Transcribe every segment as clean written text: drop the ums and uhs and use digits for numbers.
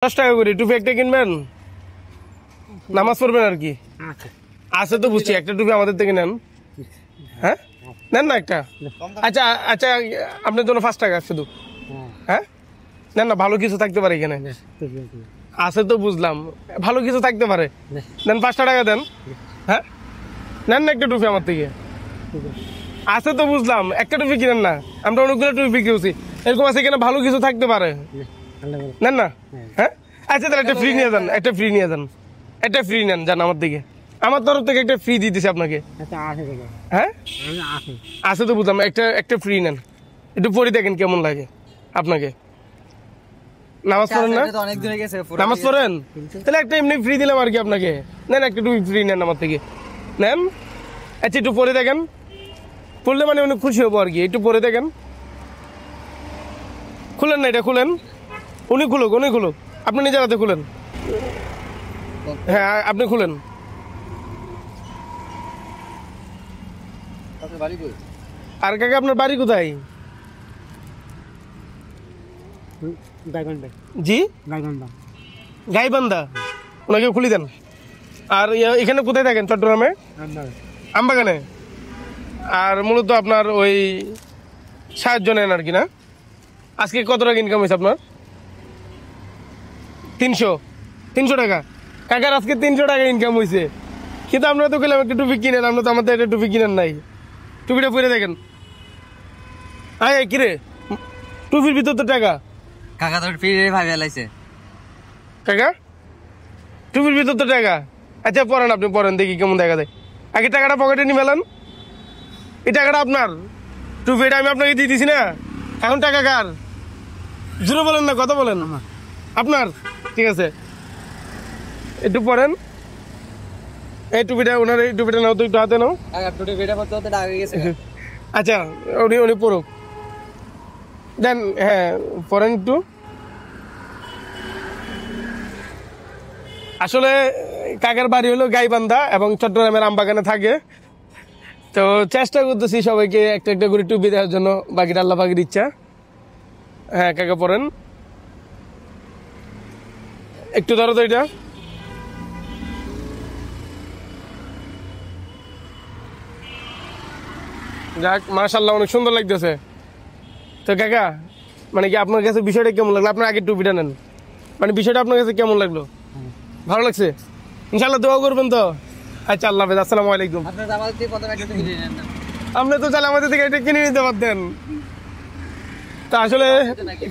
10 টাকা করে টুপি একটা কিনবেন, নামাজ পড়বেন আর কি। আছে তো বুঝছি, একটা টুপি আমাদের থেকে নেন। হ্যাঁ নেন না একটা। আচ্ছা আচ্ছা, আপনার জন্য 5 টাকা শুধু। হ্যাঁ নেন না, ভালো কিছু থাকতে পারে এখানে। আছে তো বুঝলাম, ভালো কিছু থাকতে পারে, দেন 5টা টাকা দেন। হ্যাঁ নেন না একটা টুপি আমার থেকে। আছে তো বুঝলাম, একটা টুপি কিনেন না, আমরা অনেকগুলো টুপি বিক্রি করছি, এরকম আছে এখানে ভালো কিছু থাকতে পারে, নেন না। হ্যাঁ আচ্ছা তাহলে একটা ফ্রি নিয়ে যান, একটা ফ্রি নিয়ে যান, একটা ফ্রি নেন যান আমার দিকে, আমার তরফ থেকে একটা ফ্রি দিতেছি আপনাকে। হ্যাঁ আছে তো বুঝলাম, একটা একটা ফ্রি নেন, একটু পরে দেখেন কেমন লাগে আপনাকে। নামাজ পড়েন না? নামাজ পড়েন, তাহলে একটা এমনি ফ্রি দিলাম আর কি আপনাকে। নেন একটা টুপি ফ্রি নেন আমার থেকে, নেন। আচ্ছা একটু পরে দেখেন, পড়লে মানে অনেক খুশি হবো আর কি। একটু পরে দেখেন, খুলেন না এটা, খুলেন। উনি খুলুক, উনি খুলুক, আপনি নিজের হাতে খুলেন। হ্যাঁ আপনি খুলেন। আর কাকা আপনার বাড়ি কোথায়? জি গাইবান্ধা, ওনাকে খুলি দেন। আর এখানে কোথায় থাকেন? চট্টগ্রামে আমবাগানে। আর মূলত আপনার ওই সাহায্য নেন আর কি না? আজকে কত টাকা ইনকাম হয়েছে আপনার? 300 টাকা। কাকার আজকে 300 টাকা ইনকাম হয়েছে, কিন্তু আমরা তো গেলাম একটা টুপি কিনেন, আমরা তো আমাদের একটা টুপি কিনেন নাই। টুপিটা পরে দেখেন। আয় কিরে, টুপির ভিতর তো টাকা। কাকা তো ফিরে ভাবে লাইছে। কাকা টুপির ভিতর তো টাকা। আচ্ছা পরেন, আপনি পরেন, দেখি কেমন দেখা যায়। আগে টাকাটা পকেটে নিয়ে ফেলান। এই টাকাটা আপনার, টুপিটা আমি আপনাকে দিয়ে দিছি না, এখন টাকা কার? জোরে বলেন না, কথা বলেন। আপনার, ঠিক আছে একটু পরেন। এই টুপিটা ওনার, এই টুপিটা নাও তো, একটু হাতে নাও। আচ্ছা উনি উনি পড়ুক, দেন। হ্যাঁ পরেন একটু। আসলে কাকার বাড়ি হলো গাইবান্ধা এবং চট্টগ্রামের আমবাগানে থাকে। তো চেষ্টা করতেছি সবাইকে একটা একটা করে টুপি দেওয়ার জন্য, বাকিটা আল্লাহ পাকের ইচ্ছা। হ্যাঁ কাকা পরেন, একটু ধরো তো এটা। যাক মাশাআল্লাহ, অনেক সুন্দর লাগতেছে। তো কাকা মানে কি আপনার কাছে বিষয়টা কেমন লাগলো? আপনার আগে টুপিটা নেন, মানে বিষয়টা আপনার কাছে কেমন লাগলো? ভালো লাগছে? ইনশাআল্লাহ দোয়া করবেন তো। আচ্ছা আল্লাহ হাফেজ, আসসালামু আলাইকুম। আপনি তো চাইলে আমাদের থেকে এটা কিনে নিতে পারতেন। তা আসলে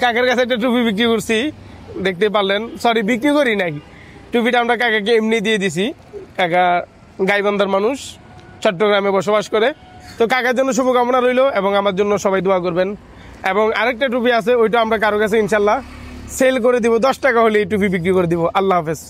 কাকার কাছে একটা টুপি বিক্রি করছি, দেখতে পারলেন। সরি বিক্রি করি নাই, টুপিটা আমরা কাকাকে এমনি দিয়ে দিছি। কাকা গাইবান্ধার মানুষ, চট্টগ্রামে বসবাস করে। তো কাকার জন্য শুভকামনা রইল, এবং আমার জন্য সবাই দোয়া করবেন। এবং আরেকটা টুপি আছে, ওইটা আমরা কারো কাছে ইনশাল্লাহ সেল করে দিব, 10 টাকা হলে এই টুপি বিক্রি করে দিব। আল্লাহ হাফেজ।